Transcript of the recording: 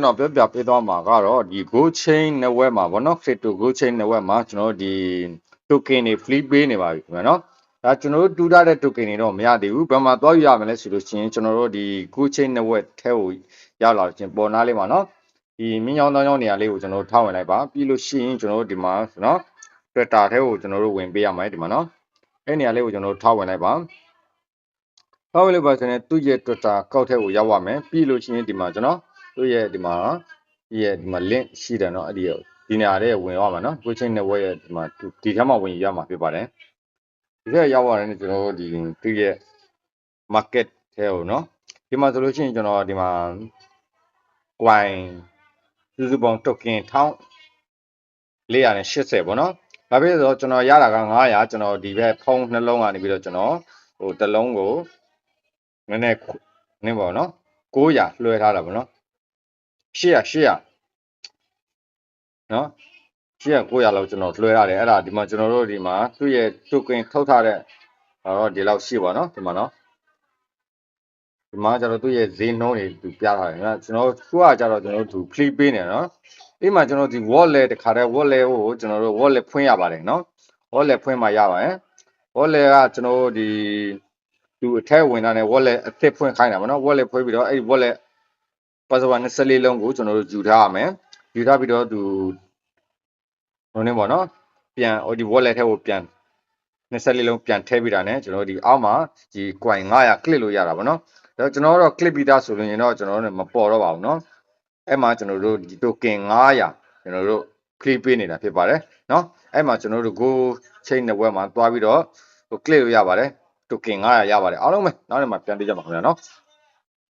နော်ပြောပြပေးသွားမှာကတော့ဒီ Go Chain Network မှာဗောနော် Crypto Go Chain Network မှာကျွန်တော်တို့ဒီ token တွေ free ပေးနေပါပြီခင်ဗျာနော်ဒါကျွန်တော်တို့တူထားတဲ့ token တွေတော့မရသေးဘူးဘယ်မှာသွားယူရမလဲဆိုလို့ရှိရင်ကျွန်တော်တို့ဒီ Go Chain Network ထဲကိုရောက်လာခြင်းပေါ်နားလေးမှာနော်ဒီမြင်းချောင်းတောင်းချောင်းနေရာလေးကိုကျွန်တော်တို့ထားဝင်လိုက်ပါပြီးလို့ရှိရင်ကျွန်တော်တို့ဒီမှာနော် Twitter ထဲကိုကျွန်တော်တို့ဝင်ပေးရမယ်ဒီမှာနော်အဲ့နေရာလေးကိုကျွန်တော်တို့ထားဝင်လိုက်ပါထားဝင်လို့ပါဆိုရင်သူ့ရဲ့ Twitter ကောက်ထဲကိုရောက်ရမယ်ပြီးလို့ရှိရင်ဒီမှာကျွန်တော်သူ့ရဲ့ဒီမှာ link ရှိတယ်နော်အဲ့ဒီနေရာလေးဝင်ရမှာနော် Go Chain Network ရဲ့ဒီမှာဒီထဲမှာဝင်ရမှာဖြစ်ပါတယ်ဒီထဲရောက်ရတယ်ကျွန်တော်တို့ဒီသူ့ရဲ့ market ထဲကိုနော်ဒီမှာဆိုလို့ရှိရင်ကျွန်တော်ဒီမှာ coin စုစုပေါင်း token 1480ပေါ့နော်ဒါဖြစ်ဆိုတော့ကျွန်တော်ရတာက900ကျွန်တော်ဒီဘက်ဖုန်းနှလုံးကနေပြီးတော့ကျွန်တော်ဟိုတစ်လုံးကိုနည်းနည်းပေါ့နော်900လွှဲထားတာပေါ့နော်800နော်900လောက်ကျွန်တော်လွှဲရတယ်အဲ့ဒါဒီမှာကျွန်တော်တို့ဒီမှာသူ့ရဲ့ token ထုတ်ထားတဲ့တော့ဒီလောက်ရှိပါနော်ဒီမှာနော်ဒီမှာကျတော့သူ့ရဲ့ဈေးနှုန်းတွေသူပြထားတယ်နော်ကျွန်တော်ခုကကျတော့ကျွန်တော်တို့ free ပေးနေနော်ဒီမှာကျွန်တော်ဒီ wallet တခါတည်း wallet ကိုကျွန်တော်တို့ wallet ဖွင့်ရပါတယ်နော် wallet ဖွင့်မှရပါတယ် wallet ကကျွန်တော်တို့ဒီသူအထက်ဝင်လာတဲ့ wallet အသစ်ဖွင့်ခိုင်းတာပေါ့နော် wallet ဖွင့်ပြီးတော့အဲ့ဒီ wallet password 24လုံးကိုကျွန်တော်တို့ယူထားရမယ်ယူထားပြီးတော့သူဟိုနေပေါ့နော်ပြန်ဟိုဒီ wallet ထဲကိုပြန်24လုံးပြန်ထည့်ပြီးတာ ਨੇ ကျွန်တော်ဒီအောက်မှာဒီ coin 900 click လို့ရတာပေါ့နော်ဒါကျွန်တော်တို့ click ပြီးသားဆိုလို့ရင်တော့ကျွန်တော်တို့မပေါ်တော့ပါဘူးเนาะအဲ့မှာကျွန်တော်တို့ဒီ token 900ကျွန်တော်တို့ click ပေးနေတာဖြစ်ပါတယ်เนาะအဲ့မှာကျွန်တော်တို့ Go Chain Network မှာတွားပြီးတော့ဟို click လို့ရပါတယ် token 900ရပါတယ်အားလုံးပဲနောက်နေ့မှာပြန်တွေ့ကြပါခင်ဗျာเนาะ